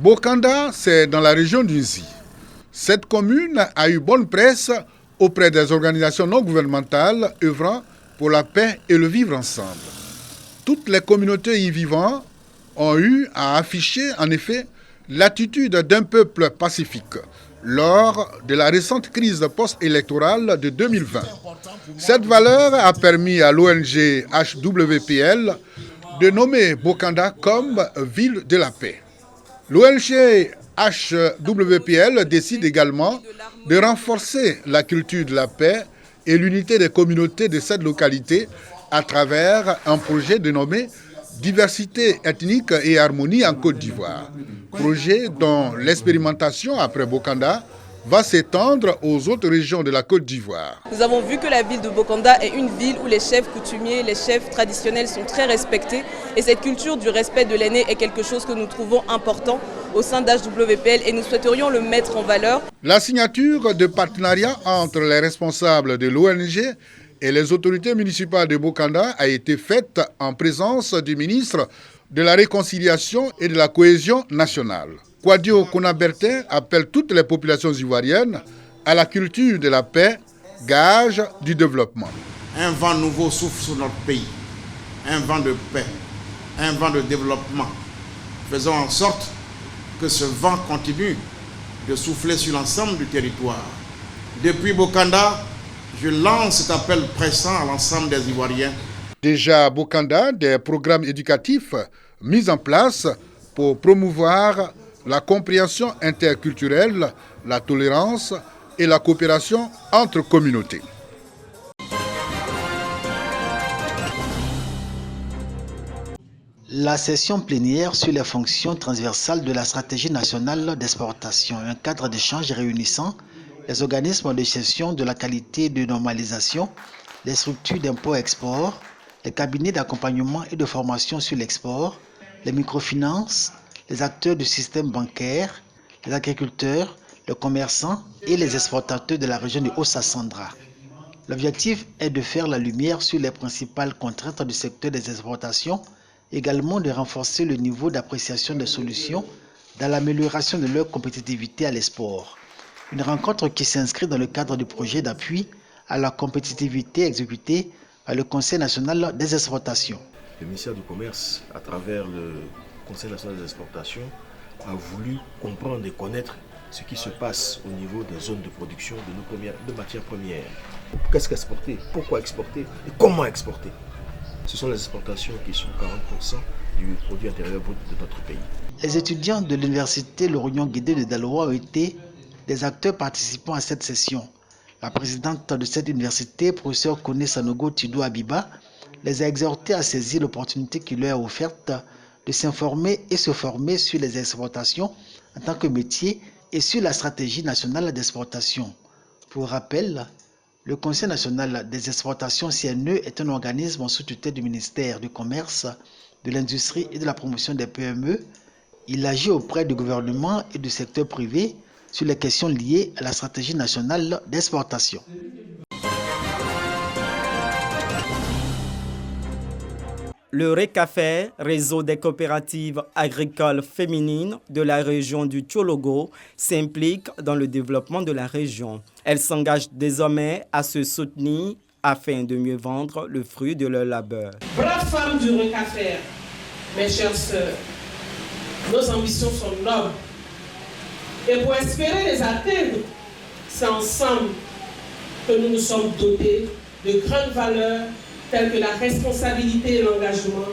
Bokanda, c'est dans la région d'Unzi. Cette commune a eu bonne presse auprès des organisations non gouvernementales œuvrant pour la paix et le vivre ensemble. Toutes les communautés y vivant ont eu à afficher en effet l'attitude d'un peuple pacifique lors de la récente crise post-électorale de 2020. Cette valeur a permis à l'ONG HWPL de nommer Bokanda comme ville de la paix. L'ONG HWPL décide également de renforcer la culture de la paix et l'unité des communautés de cette localité à travers un projet dénommé Diversité ethnique et harmonie en Côte d'Ivoire. Projet dont l'expérimentation après Bokanda va s'étendre aux autres régions de la Côte d'Ivoire. Nous avons vu que la ville de Bokanda est une ville où les chefs coutumiers, les chefs traditionnels sont très respectés. Et cette culture du respect de l'aîné est quelque chose que nous trouvons important au sein d'HWPL et nous souhaiterions le mettre en valeur. La signature de partenariat entre les responsables de l'ONG et les autorités municipales de Bokanda a été faite en présence du ministre de la Réconciliation et de la Cohésion nationale. Kwadio Konabertin appelle toutes les populations ivoiriennes à la culture de la paix, gage du développement. Un vent nouveau souffle sur notre pays, un vent de paix, un vent de développement. Faisons en sorte que ce vent continue de souffler sur l'ensemble du territoire. Depuis Bokanda, je lance cet appel pressant à l'ensemble des Ivoiriens. Déjà à Bokanda, des programmes éducatifs mis en place pour promouvoir la compréhension interculturelle, la tolérance et la coopération entre communautés. La session plénière sur les fonctions transversales de la stratégie nationale d'exportation, un cadre d'échange réunissant les organismes de gestion de la qualité et de normalisation, les structures d'import-export, les cabinets d'accompagnement et de formation sur l'export, les microfinances, les acteurs du système bancaire, les agriculteurs, les commerçants et les exportateurs de la région du Haut-Sassandra. L'objectif est de faire la lumière sur les principales contraintes du secteur des exportations, également de renforcer le niveau d'appréciation des solutions dans l'amélioration de leur compétitivité à l'export. Une rencontre qui s'inscrit dans le cadre du projet d'appui à la compétitivité exécuté par le Conseil national des exportations. Le ministère du Commerce, à travers le Conseil national des exportations, a voulu comprendre et connaître ce qui se passe au niveau des zones de production de matières premières. Qu'est-ce qu'exporter? Pourquoi exporter? Et comment exporter? Ce sont les exportations qui sont 40% du produit intérieur brut de notre pays. Les étudiants de l'université Lorient Guédé de Daloa ont été des acteurs participants à cette session. La présidente de cette université, professeur Kone Sanogo Tidou Abiba, les a exhortés à saisir l'opportunité qui leur est offerte de s'informer et se former sur les exportations en tant que métier et sur la stratégie nationale d'exportation. Pour rappel, le Conseil national des exportations CNE est un organisme sous tutelle du ministère du Commerce, de l'Industrie et de la Promotion des PME. Il agit auprès du gouvernement et du secteur privé sur les questions liées à la stratégie nationale d'exportation. Le RECAFER, réseau des coopératives agricoles féminines de la région du Tchologo, s'implique dans le développement de la région. Elle s'engage désormais à se soutenir afin de mieux vendre le fruit de leur labeur. Braves femmes du RECAFER, mes chères sœurs, nos ambitions sont nobles. Et pour espérer les atteindre, c'est ensemble que nous nous sommes dotés de grandes valeurs telles que la responsabilité et l'engagement,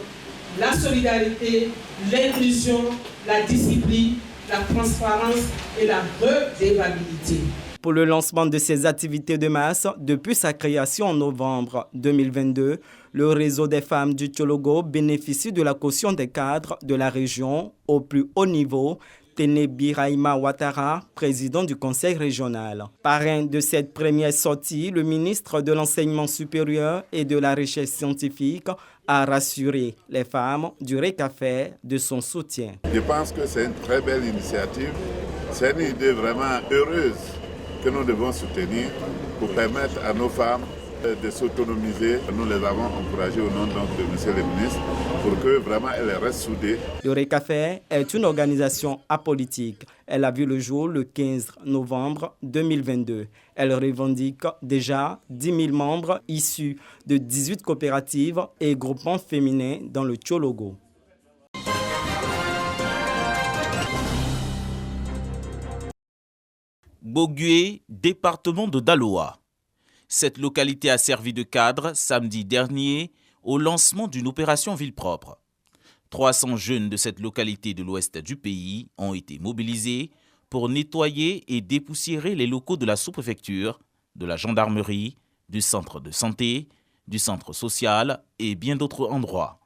la solidarité, l'inclusion, la discipline, la transparence et la redevabilité. Pour le lancement de ces activités de masse, depuis sa création en novembre 2022, le réseau des femmes du Tchologo bénéficie de la caution des cadres de la région au plus haut niveau. Ténébi Raïma Ouattara, président du conseil régional. Parrain de cette première sortie, le ministre de l'Enseignement supérieur et de la Recherche scientifique a rassuré les femmes du RECAFER de son soutien. Je pense que c'est une très belle initiative. C'est une idée vraiment heureuse que nous devons soutenir pour permettre à nos femmes de s'autonomiser. Nous les avons encouragés au nom donc, de M. le ministre pour que vraiment elles restent soudées. Le RECAFER est une organisation apolitique. Elle a vu le jour le 15 novembre 2022. Elle revendique déjà 10 000 membres issus de 18 coopératives et groupements féminins dans le Tchologo. Bogué, département de Daloa. Cette localité a servi de cadre samedi dernier au lancement d'une opération ville propre. 300 jeunes de cette localité de l'ouest du pays ont été mobilisés pour nettoyer et dépoussiérer les locaux de la sous-préfecture, de la gendarmerie, du centre de santé, du centre social et bien d'autres endroits.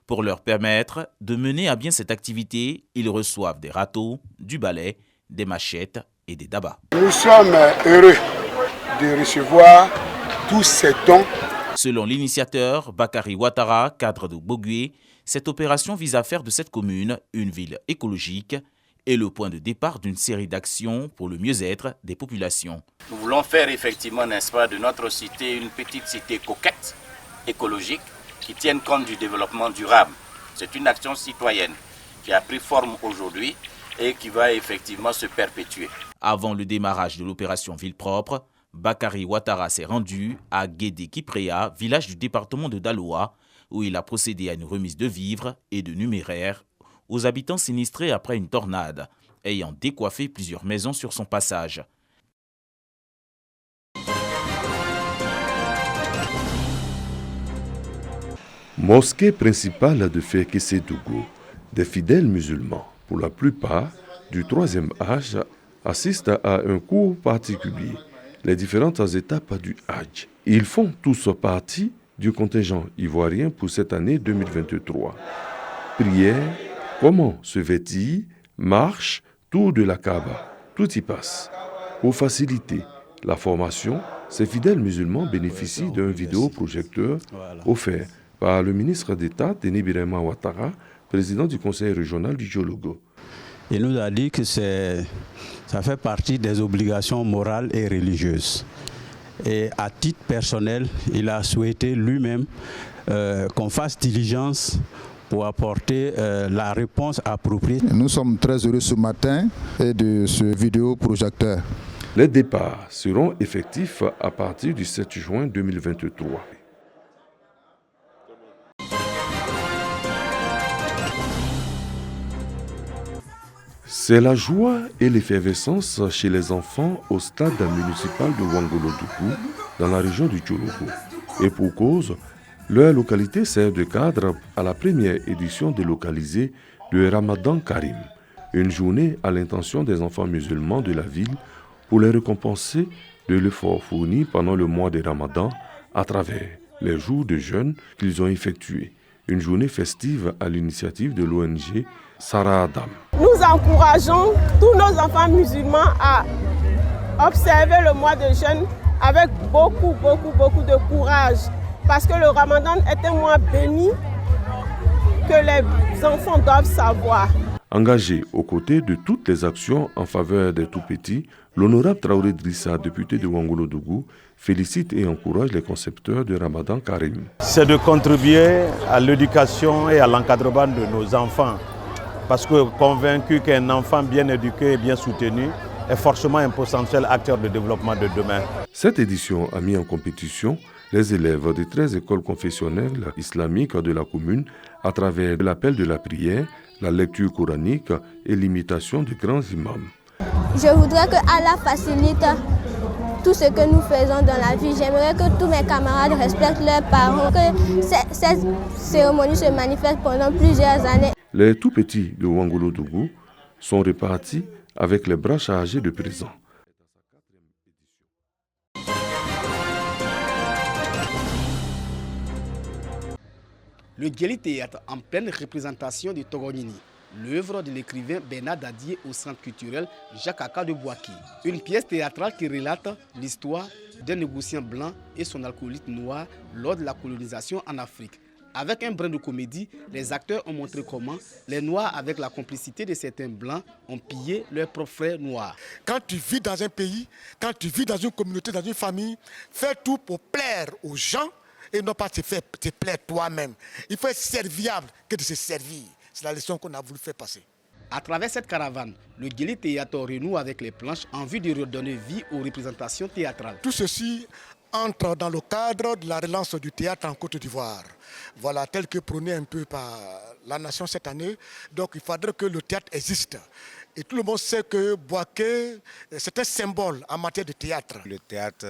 Pour leur permettre de mener à bien cette activité, ils reçoivent des râteaux, du balai, des machettes et des dabas. Nous sommes heureux de recevoir tous ces dons. Selon l'initiateur Bakary Ouattara, cadre de Bogué, cette opération vise à faire de cette commune une ville écologique et le point de départ d'une série d'actions pour le mieux-être des populations. Nous voulons faire effectivement, n'est-ce pas, de notre cité une petite cité coquette, écologique, qui tienne compte du développement durable. C'est une action citoyenne qui a pris forme aujourd'hui et qui va effectivement se perpétuer. Avant le démarrage de l'opération Ville propre, Bakary Ouattara s'est rendu à Guédé-Kiprea, village du département de Daloa, où il a procédé à une remise de vivres et de numéraires aux habitants sinistrés après une tornade, ayant décoiffé plusieurs maisons sur son passage. Mosquée principale de Fekese-Dougou, des fidèles musulmans, pour la plupart du 3e âge, assistent à un cours particulier, les différentes étapes du Hajj. Ils font tous partie du contingent ivoirien pour cette année 2023. Prière, comment se vêtir, marche, tour de la Kaaba, tout y passe. Pour faciliter la formation, ces fidèles musulmans bénéficient d'un vidéoprojecteur offert par le ministre d'État Denis Birema Ouattara, président du conseil régional du Tchologo. Il nous a dit que ça fait partie des obligations morales et religieuses. Et à titre personnel, il a souhaité lui-même qu'on fasse diligence pour apporter la réponse appropriée. Nous sommes très heureux ce matin de ce vidéoprojecteur. Les départs seront effectifs à partir du 7 juin 2023. C'est la joie et l'effervescence chez les enfants au stade municipal de Ouangolo-Dougou, dans la région du Tchologo. Et pour cause, leur localité sert de cadre à la première édition délocalisée de Ramadan Karim, une journée à l'intention des enfants musulmans de la ville pour les récompenser de l'effort fourni pendant le mois de Ramadan à travers les jours de jeûne qu'ils ont effectués. Une journée festive à l'initiative de l'ONG Sarah Adam. Nous encourageons tous nos enfants musulmans à observer le mois de jeûne avec beaucoup de courage. Parce que le Ramadan est un mois béni que les enfants doivent savoir. Engagé aux côtés de toutes les actions en faveur des tout-petits, l'honorable Traoré Drissa, député de Ouangolo-Dougou, félicite et encourage les concepteurs de Ramadan Karim. C'est de contribuer à l'éducation et à l'encadrement de nos enfants. Parce que convaincu qu'un enfant bien éduqué et bien soutenu est forcément un potentiel acteur de développement de demain. Cette édition a mis en compétition les élèves des 13 écoles confessionnelles islamiques de la commune à travers l'appel de la prière, la lecture coranique et l'imitation de grands imams. Je voudrais que Allah facilite tout ce que nous faisons dans la vie. J'aimerais que tous mes camarades respectent leurs parents, que cette cérémonie se manifeste pendant plusieurs années. Les tout-petits de Ouangolo-Dougou sont répartis avec les bras chargés de présents. Le Guéli Théâtre en pleine représentation de Togonini, l'œuvre de l'écrivain Bernard Dadier au centre culturel Jacques Aka de Boaki. Une pièce théâtrale qui relate l'histoire d'un négociant blanc et son alcoolite noir lors de la colonisation en Afrique. Avec un brin de comédie, les acteurs ont montré comment les Noirs, avec la complicité de certains Blancs, ont pillé leurs propres frères noirs. Quand tu vis dans un pays, quand tu vis dans une communauté, dans une famille, fais tout pour plaire aux gens et non pas te plaire toi-même. Il faut être serviable que de se servir. C'est la leçon qu'on a voulu faire passer. À travers cette caravane, le Guéli Théâtre renoue avec les planches en vue de redonner vie aux représentations théâtrales. Tout ceci entre dans le cadre de la relance du théâtre en Côte d'Ivoire. Voilà, tel que prôné un peu par la nation cette année. Donc il faudrait que le théâtre existe. Et tout le monde sait que Bouaké, c'est un symbole en matière de théâtre. Le théâtre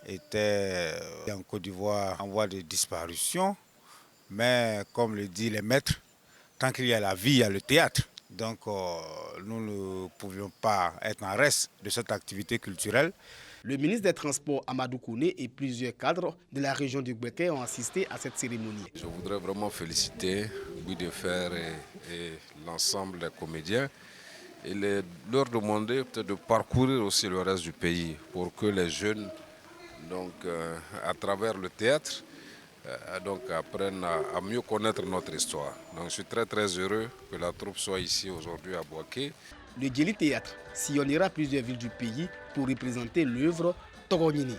était en Côte d'Ivoire en voie de disparition. Mais comme le disent les maîtres, tant qu'il y a la vie, il y a le théâtre. Donc nous ne pouvions pas être en reste de cette activité culturelle. Le ministre des Transports Amadou Kouné et plusieurs cadres de la région du Bouaké ont assisté à cette cérémonie. Je voudrais vraiment féliciter Guy de Fer et l'ensemble des comédiens et leur demander peut-être de parcourir aussi le reste du pays pour que les jeunes, donc, à travers le théâtre, apprennent à mieux connaître notre histoire. Donc je suis très heureux que la troupe soit ici aujourd'hui à Bouaké. Le Guéli Théâtre sillonnera plusieurs villes du pays pour représenter l'œuvre Togognini.